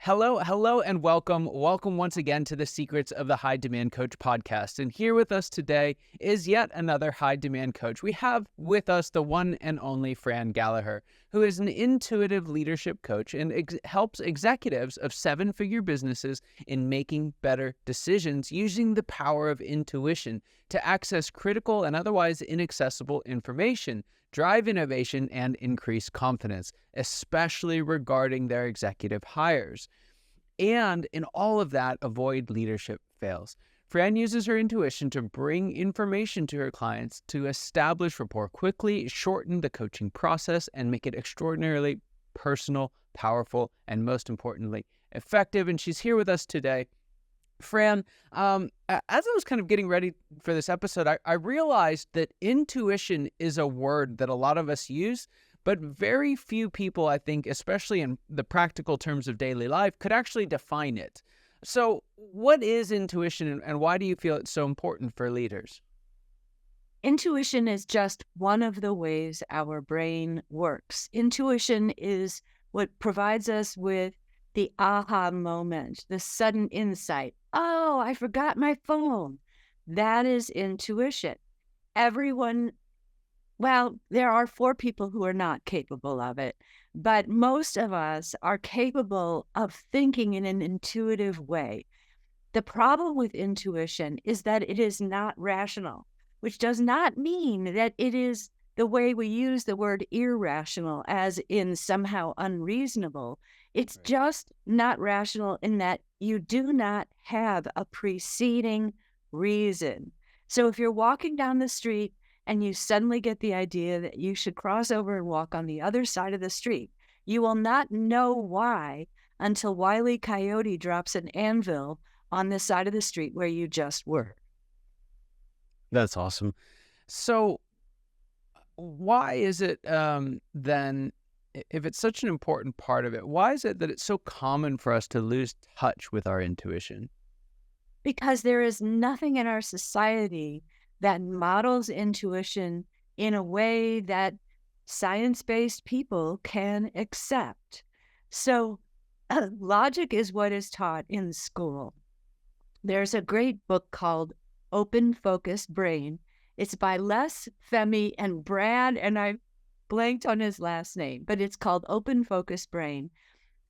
Hello, and welcome. Welcome once again to the Secrets of the High Demand Coach podcast. And here with us today is yet another high demand coach. We have with us the one and only Fran Gallaher, who is an intuitive leadership coach and helps executives of seven-figure businesses in making better decisions using the power of intuition to access critical and otherwise inaccessible information, drive innovation, and increase confidence, especially regarding their executive hires. And in all of that, avoid leadership fails. Fran uses her intuition to bring information to her clients to establish rapport quickly, shorten the coaching process, and make it extraordinarily personal, powerful, and most importantly, effective. And she's here with us today. Fran, as I was kind of getting ready for this episode, I realized that intuition is a word that a lot of us use, but very few people, I think, especially in the practical terms of daily life, could actually define it. So what is intuition and why do you feel it's so important for leaders? Intuition is just one of the ways our brain works. Intuition is what provides us with the aha moment, the sudden insight. Oh, I forgot my phone. That is intuition. There are 4 people who are not capable of it, but most of us are capable of thinking in an intuitive way. The problem with intuition is that it is not rational, which does not mean that it is the way we use the word irrational, as in somehow unreasonable. It's Right. just not rational in that you do not have a preceding reason. So if you're walking down the street and you suddenly get the idea that you should cross over and walk on the other side of the street, you will not know why until Wile E. Coyote drops an anvil on the side of the street where you just were. That's awesome. So why is it then, if it's such an important part of it, why is it that it's so common for us to lose touch with our intuition? Because there is nothing in our society that models intuition in a way that science-based people can accept. So, logic is what is taught in school. There's a great book called Open Focus Brain. It's by Les, Femi, and Brad, and I blanked on his last name, but it's called Open Focus Brain.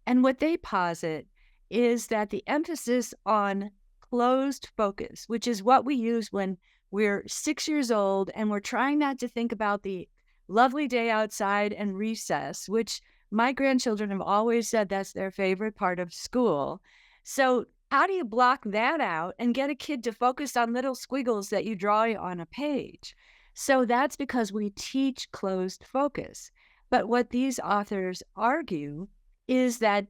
And what they posit is that the emphasis on closed focus, which is what we use when we're 6 years old and we're trying not to think about the lovely day outside and recess, which my grandchildren have always said that's their favorite part of school. So how do you block that out and get a kid to focus on little squiggles that you draw on a page? So that's because we teach closed focus. But what these authors argue is that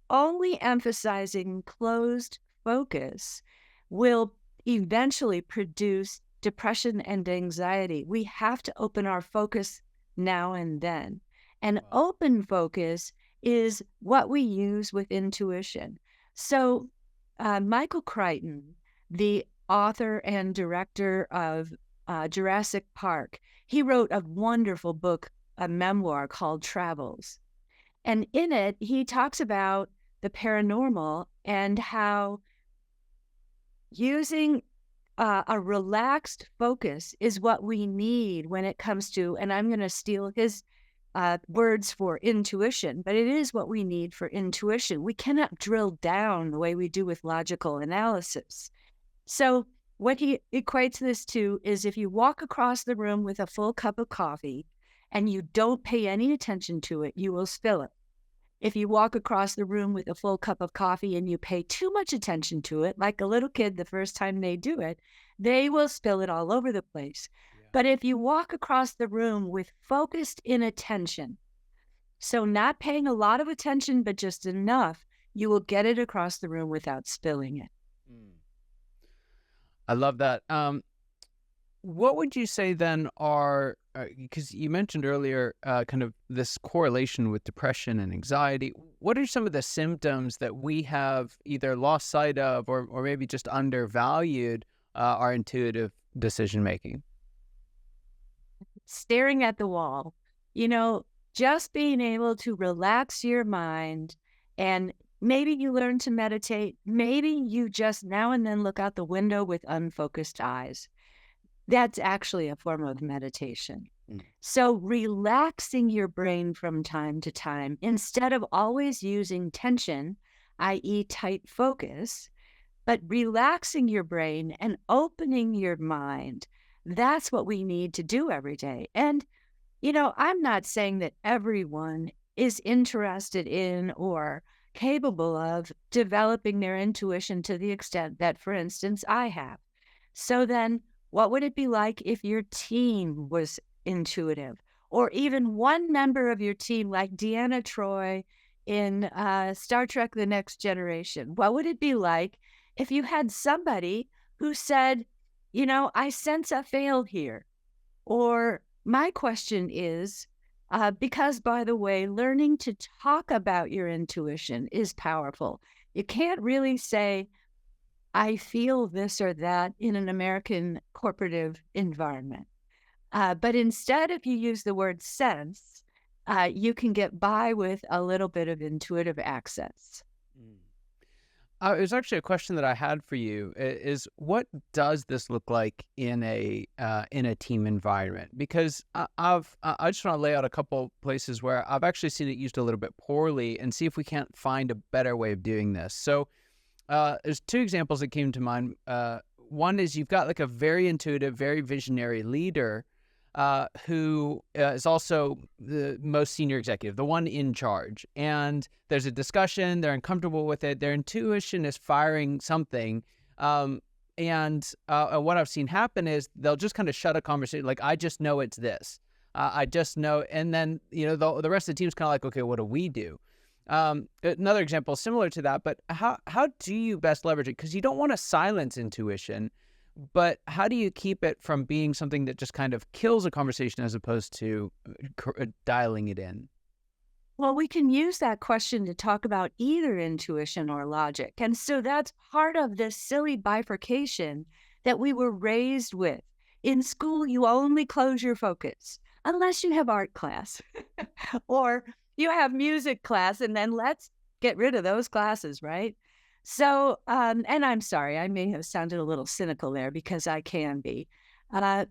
only emphasizing closed focus will eventually produce depression and anxiety. We have to open our focus now and then. And Wow. open focus is what we use with intuition. So, Michael Crichton, the author and director of Jurassic Park, he wrote a wonderful book, a memoir called Travels. And in it, he talks about the paranormal and how using a relaxed focus is what we need when it comes to, and I'm going to steal his words for intuition, but it is what we need for intuition. We cannot drill down the way we do with logical analysis. So, what he equates this to is if you walk across the room with a full cup of coffee and you don't pay any attention to it, you will spill it. If you walk across the room with a full cup of coffee and you pay too much attention to it, like a little kid the first time they do it, they will spill it all over the place. Yeah. But if you walk across the room with focused inattention, so not paying a lot of attention, but just enough, you will get it across the room without spilling it. Mm. I love that. What would you say then are, because you mentioned earlier, kind of this correlation with depression and anxiety. What are some of the symptoms that we have either lost sight of or maybe just undervalued our intuitive decision making? Staring at the wall, you know, just being able to relax your mind and Maybe you learn to meditate. Maybe you just now and then look out the window with unfocused eyes. That's actually a form of meditation. Mm. So relaxing your brain from time to time, instead of always using tension, i.e. tight focus, but relaxing your brain and opening your mind, that's what we need to do every day. And, I'm not saying that everyone is interested in or capable of developing their intuition to the extent that, for instance, I have. So then, what would it be like if your team was intuitive? Or even one member of your team, like Deanna Troy in Star Trek The Next Generation? What would it be like if you had somebody who said, I sense a fail here? Or my question is, because by the way, learning to talk about your intuition is powerful. You can't really say, I feel this or that in an American corporative environment. But instead, if you use the word sense, you can get by with a little bit of intuitive access. Mm. It was actually a question that I had for you is what does this look like in a team environment? Because I just want to lay out a couple places where I've actually seen it used a little bit poorly and see if we can't find a better way of doing this. So there's two examples that came to mind. One is you've got like a very intuitive, very visionary leader who is also the most senior executive, the one in charge. And there's a discussion, they're uncomfortable with it, their intuition is firing something. And what I've seen happen is they'll just kind of shut a conversation, like, I just know it's this. I just know. And then, the rest of the team's kind of like, okay, what do we do? Another example similar to that, but how do you best leverage it? Because you don't want to silence intuition, but how do you keep it from being something that just kind of kills a conversation as opposed to dialing it in? Well, we can use that question to talk about either intuition or logic. And so that's part of this silly bifurcation that we were raised with. In school, you only close your focus unless you have art class or you have music class, and then let's get rid of those classes, right? So, and I'm sorry, I may have sounded a little cynical there because I can be. Uh,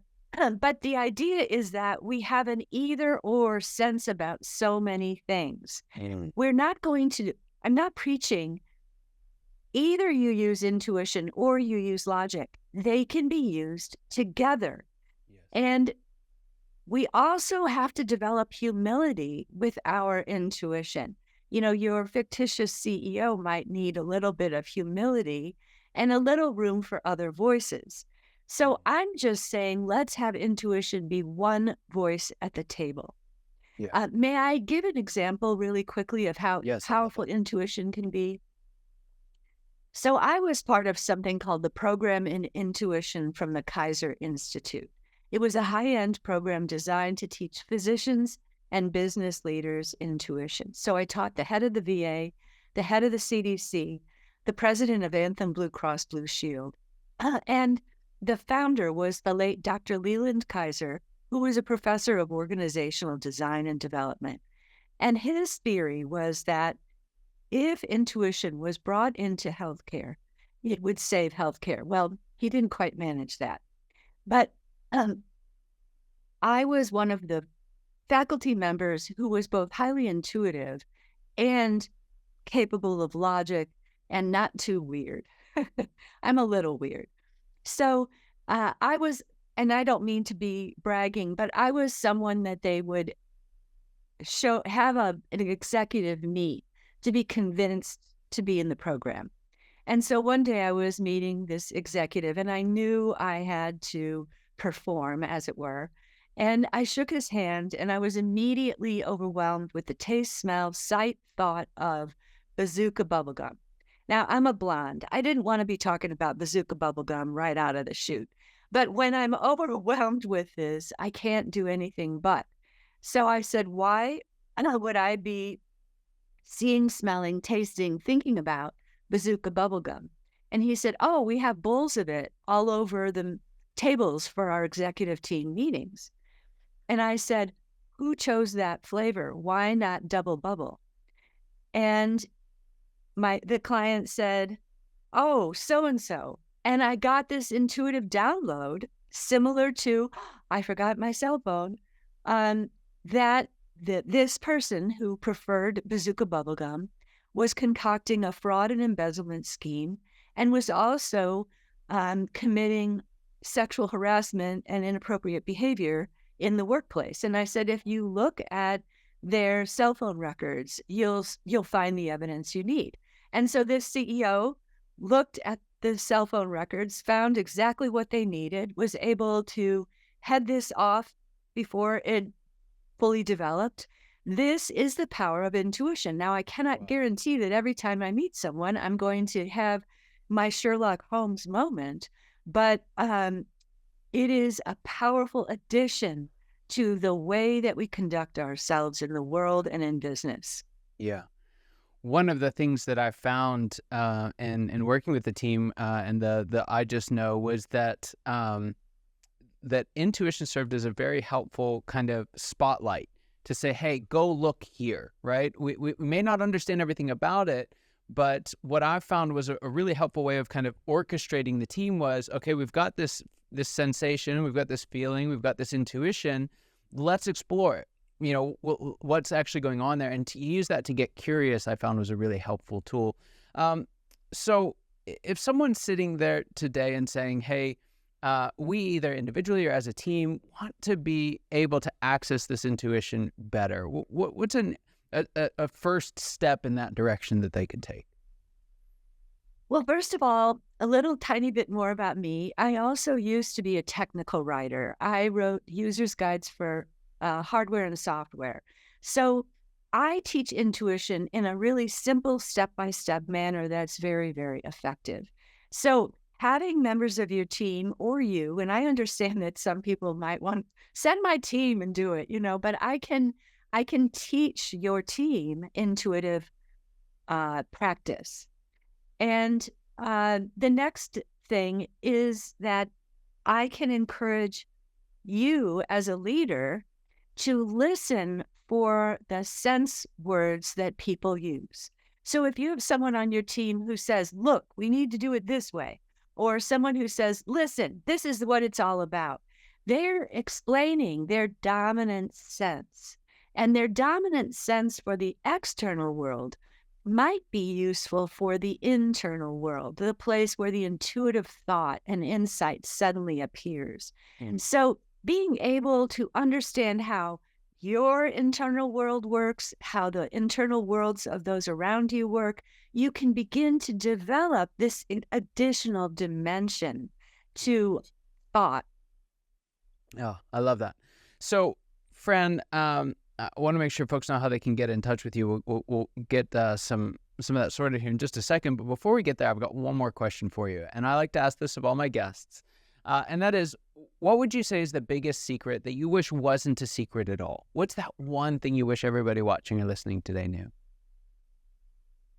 but the idea is that we have an either or sense about so many things. Mm. We're not going to, I'm not preaching either you use intuition or you use logic. They can be used together. Yes. And we also have to develop humility with our intuition. Your fictitious CEO might need a little bit of humility and a little room for other voices. So I'm just saying, let's have intuition be one voice at the table. Yeah. May I give an example really quickly of how Yes. powerful intuition can be? So I was part of something called the Program in Intuition from the Kaiser Institute. It was a high-end program designed to teach physicians and business leaders intuition. So I taught the head of the VA, the head of the CDC, the president of Anthem Blue Cross Blue Shield, and the founder was the late Dr. Leland Kaiser, who was a professor of organizational design and development. And his theory was that if intuition was brought into healthcare, it would save healthcare. Well, he didn't quite manage that. But I was one of the faculty members who was both highly intuitive and capable of logic and not too weird. I'm a little weird. So I was, and I don't mean to be bragging, but I was someone that they would have an executive meet to be convinced to be in the program. And so one day I was meeting this executive and I knew I had to perform, as it were. And I shook his hand and I was immediately overwhelmed with the taste, smell, sight, thought of bazooka bubblegum. Now, I'm a blonde. I didn't want to be talking about bazooka bubblegum right out of the chute. But when I'm overwhelmed with this, I can't do anything but. So I said, why would I be seeing, smelling, tasting, thinking about bazooka bubblegum? And he said, oh, we have bowls of it all over the tables for our executive team meetings. And I said, who chose that flavor? Why not double bubble? And the client said, "Oh, so and so," and I got this intuitive download similar to, I forgot my cell phone, um, that this person who preferred bazooka bubblegum was concocting a fraud and embezzlement scheme and was also committing sexual harassment and inappropriate behavior in the workplace. And I said, if you look at their cell phone records, you'll find the evidence you need. And so this CEO looked at the cell phone records, found exactly what they needed, was able to head this off before it fully developed. This is the power of intuition. Now, I cannot Wow. guarantee that every time I meet someone, I'm going to have my Sherlock Holmes moment, but it is a powerful addition to the way that we conduct ourselves in the world and in business. Yeah. One of the things that I found in working with the team and the I just know was that that intuition served as a very helpful kind of spotlight to say, hey, go look here, right? We may not understand everything about it, but what I found was a really helpful way of kind of orchestrating the team was, okay, we've got this sensation, we've got this feeling, we've got this intuition, let's explore it. You know, what's actually going on there, and to use that to get curious, I found was a really helpful tool. So if someone's sitting there today and saying, hey, we either individually or as a team want to be able to access this intuition better, what's a first step in that direction that they could take? Well, first of all, a little tiny bit more about me. I also used to be a technical writer. I wrote user's guides for hardware and software. So I teach intuition in a really simple step-by-step manner that's very, very effective. So having members of your team or you, and I understand that some people might want send my team and do it, but I can teach your team intuitive practice. And the next thing is that I can encourage you as a leader to listen for the sense words that people use. So if you have someone on your team who says, look, we need to do it this way, or someone who says, listen, this is what it's all about, they're explaining their dominant sense. And their dominant sense for the external world might be useful for the internal world, the place where the intuitive thought and insight suddenly appears. And so being able to understand how your internal world works, how the internal worlds of those around you work, you can begin to develop this additional dimension to thought. Oh, I love that. So, Fran, I want to make sure folks know how they can get in touch with you. We'll get some of that sorted here in just a second. But before we get there, I've got one more question for you. And I like to ask this of all my guests. And that is, what would you say is the biggest secret that you wish wasn't a secret at all? What's that one thing you wish everybody watching or listening today knew?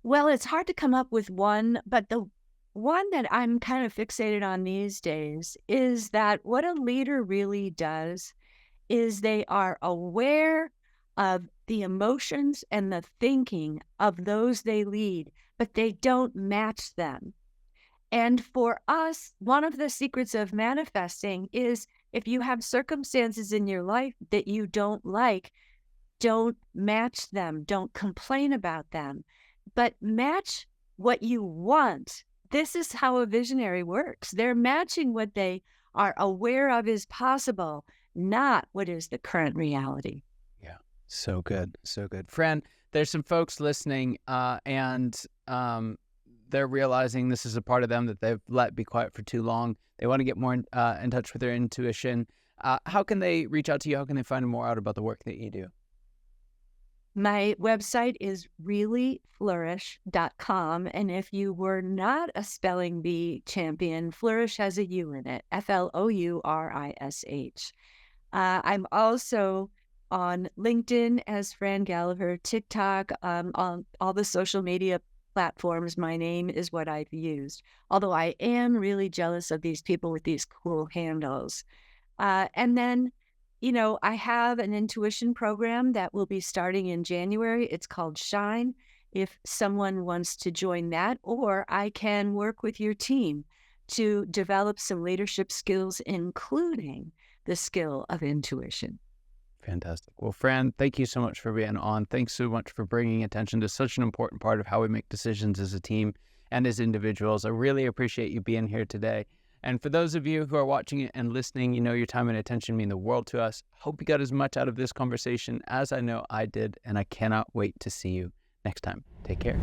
Well, it's hard to come up with one, but the one that I'm kind of fixated on these days is that what a leader really does is they are aware of the emotions and the thinking of those they lead, but they don't match them. And for us, one of the secrets of manifesting is if you have circumstances in your life that you don't like, don't match them, don't complain about them, but match what you want. This is how a visionary works. They're matching what they are aware of is possible, not what is the current reality. Yeah, so good, so good. Fran, there's some folks listening and they're realizing this is a part of them that they've let be quiet for too long. They want to get more in touch with their intuition. How can they reach out to you? How can they find more out about the work that you do? My website is reallyflourish.com. And if you were not a spelling bee champion, flourish has a U in it, Flourish. I'm also on LinkedIn as Fran Gallaher, TikTok, on all the social media platforms. My name is what I've used, although I am really jealous of these people with these cool handles. And then, I have an intuition program that will be starting in January. It's called Shine. if someone wants to join that, or I can work with your team to develop some leadership skills, including the skill of intuition. Fantastic. Well, Fran, thank you so much for being on. Thanks so much for bringing attention to such an important part of how we make decisions as a team and as individuals. I really appreciate you being here today. And for those of you who are watching it and listening, your time and attention mean the world to us. Hope you got as much out of this conversation as I know I did, and I cannot wait to see you next time. Take care.